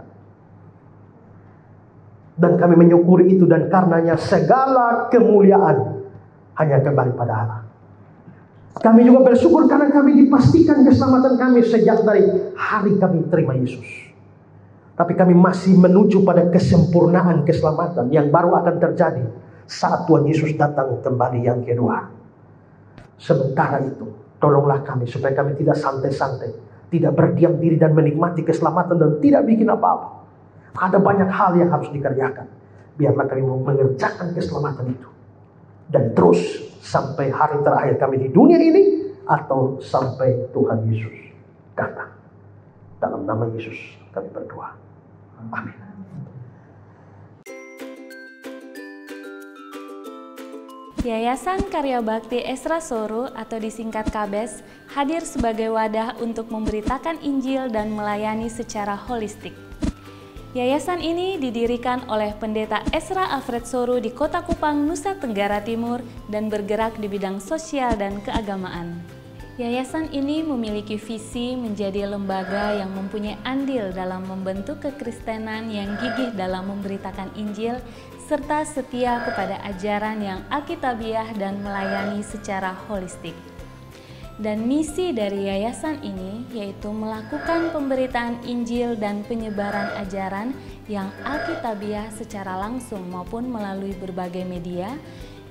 Dan kami menyukuri itu, dan karenanya segala kemuliaan hanya kembali pada Allah. Kami juga bersyukur karena kami dipastikan keselamatan kami sejak dari hari kami terima Yesus. Tapi kami masih menuju pada kesempurnaan keselamatan yang baru akan terjadi saat Tuhan Yesus datang kembali yang kedua. Sementara itu, tolonglah kami supaya kami tidak santai-santai, tidak berdiam diri dan menikmati keselamatan dan tidak bikin apa-apa. Ada banyak hal yang harus dikerjakan. Biarlah kami mengerjakan keselamatan itu. Dan terus sampai hari terakhir kami di dunia ini, atau sampai Tuhan Yesus datang. Dalam nama Yesus kami berdoa. Amin. Yayasan Karya Bakti Esra Soru atau disingkat KABES hadir sebagai wadah untuk memberitakan Injil dan melayani secara holistik. Yayasan ini didirikan oleh Pendeta Esra Alfred Soru di Kota Kupang, Nusa Tenggara Timur dan bergerak di bidang sosial dan keagamaan. Yayasan ini memiliki visi menjadi lembaga yang mempunyai andil dalam membentuk kekristenan yang gigih dalam memberitakan Injil serta setia kepada ajaran yang alkitabiah dan melayani secara holistik. Dan misi dari yayasan ini yaitu melakukan pemberitaan Injil dan penyebaran ajaran yang alkitabiah secara langsung maupun melalui berbagai media,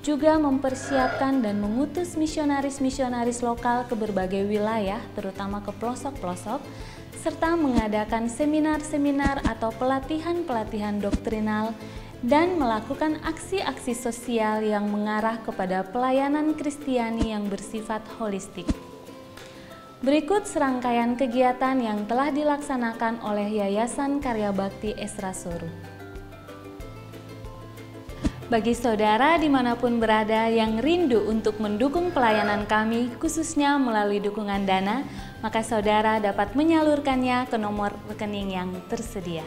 juga mempersiapkan dan mengutus misionaris-misionaris lokal ke berbagai wilayah, terutama ke pelosok-pelosok, serta mengadakan seminar-seminar atau pelatihan-pelatihan doktrinal, dan melakukan aksi-aksi sosial yang mengarah kepada pelayanan Kristiani yang bersifat holistik. Berikut serangkaian kegiatan yang telah dilaksanakan oleh Yayasan Karya Bakti Esra Soru. Bagi saudara dimanapun berada yang rindu untuk mendukung pelayanan kami, khususnya melalui dukungan dana, maka saudara dapat menyalurkannya ke nomor rekening yang tersedia.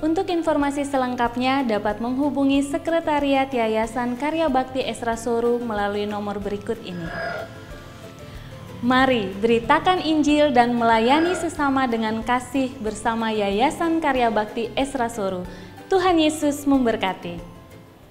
Untuk informasi selengkapnya dapat menghubungi Sekretariat Yayasan Karya Bakti Esra Soru melalui nomor berikut ini. Mari beritakan Injil dan melayani sesama dengan kasih bersama Yayasan Karya Bakti Esra Soru. Tuhan Yesus memberkati.